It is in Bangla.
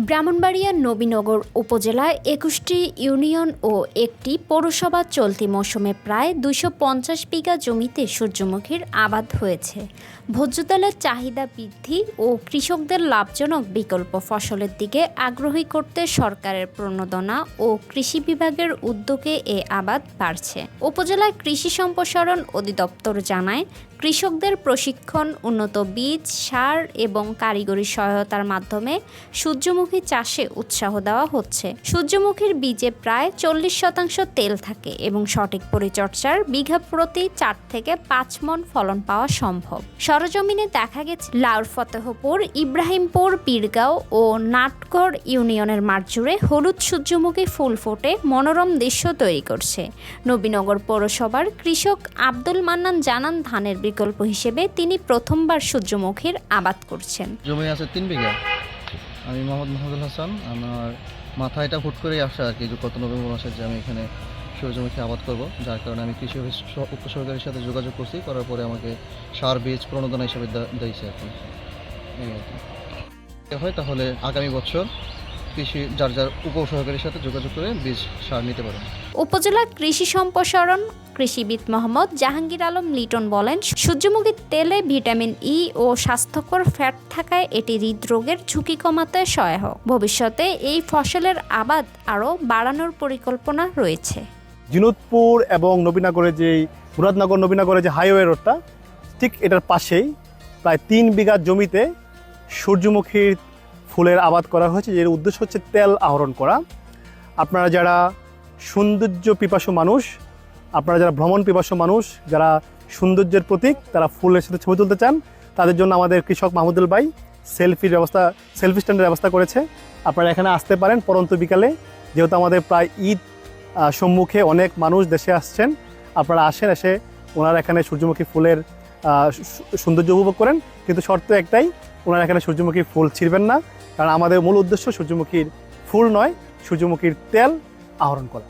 ব্রাহ্মণবাড়িয়ার নবীনগর উপজেলায় ২১টি ইউনিয়ন ও একটি পৌরসভা চলতি মৌসুমে প্রায় ২৫০ বিঘা জমিতে সূর্যমুখীর আবাদ হয়েছে। ভোজ্য তেলের চাহিদা বৃদ্ধি ও কৃষকদের লাভজনক বিকল্প ফসলের দিকে আগ্রহী করতে সরকারের প্রণোদনা ও কৃষি বিভাগের উদ্যোগে এ আবাদ বাড়ছে। উপজেলার কৃষি সম্প্রসারণ অধিদপ্তর জানায়, কৃষকদের প্রশিক্ষণ, উন্নত বীজ, সার এবং কারিগরি সহায়তার মাধ্যমে সূর্যমুখী চাষে উৎসাহ দেওয়া হচ্ছে। সূর্যমুখীর বীজে প্রায় ৪০% তেল থাকে এবং সঠিক পরিচর্যার বিঘা প্রতি ৪ থেকে ৫ মণ ফলন পাওয়া সম্ভব। সরজমিনে দেখা গেছে লাউর ফতেহপুর, ইব্রাহিমপুর, পীরগাঁও ও নাটগড় ইউনিয়নের মাঠ জুড়ে হলুদ সূর্যমুখী ফুল ফুটে মনোরম দৃশ্য তৈরি করছে। নবীনগর পৌরসভার কৃষক আব্দুল মান্নান জানান, ধানের বিকল্প হিসেবে তিনি প্রথমবার সূর্যমুখীর আবাদ করছেন। জমি আছে ৩ বিঘা। আমি মোহাম্মদ মাহমুদুল হাসান। আমার মাথায় এটা হুট করেই আসা আর কি, যে গত নভেম্বর মাসে যে আমি এখানে সূর্যমুখী আবাদ করব, যার কারণে আমি কৃষি অফিস উক্ত সরকারের সাথে যোগাযোগ করছি। করার পরে আমাকে সার বীজ প্রণোদনা হিসেবে দিয়েছে আর কি। হয় তাহলে আগামী বছর কৃষি যার উপসহকারীর সাথে যোগাযোগ করে বীজ সার নিতে পারেন। উপজেলা কৃষি সম্প্রসারণ কৃষিবিদ মোহাম্মদ জাহাঙ্গীর আলম লিটন বলেন, সূর্যমুখীর তেলে ভিটামিন ই ও স্বাস্থ্যকর ফ্যাট থাকায় এটি হৃদরোগের ঝুঁকি কমাতে সহায়ক। ভবিষ্যতে এই ফসলের আবাদ আরও বাড়ানোর পরিকল্পনা রয়েছে। জিনুদপুর এবং নবীনগরের যে মুরাদনগর নবীনগরের যে হাইওয়ে রোডটা, ঠিক এটার পাশেই প্রায় ৩ বিঘা জমিতে সূর্যমুখীর ফুলের আবাদ করা হয়েছে। এর উদ্দেশ্য হচ্ছে তেল আহরণ করা। আপনারা যারা সৌন্দর্য পিপাসু মানুষ, আপনারা যারা ভ্রমণ পিপাসু মানুষ, যারা সৌন্দর্যের প্রতীক, তারা ফুলের সাথে ছবি তুলতে চান, তাদের জন্য আমাদের কৃষক মাহমুদুল ভাই সেলফি স্ট্যান্ডের ব্যবস্থা করেছে। আপনারা এখানে আসতে পারেন পরন্ত বিকালে, যেহেতু আমাদের প্রায় ঈদ সম্মুখে অনেক মানুষ দেশে আসছেন। আপনারা আসেন, এসে ওনারা এখানে সূর্যমুখী ফুলের সৌন্দর্য উপভোগ করেন। কিন্তু শর্ত একটাই, ওনারা এখানে সূর্যমুখীর ফুল ছিঁড়বেন না, কারণ আমাদের মূল উদ্দেশ্য সূর্যমুখীর ফুল নয়, সূর্যমুখীর তেল আহরণ করা।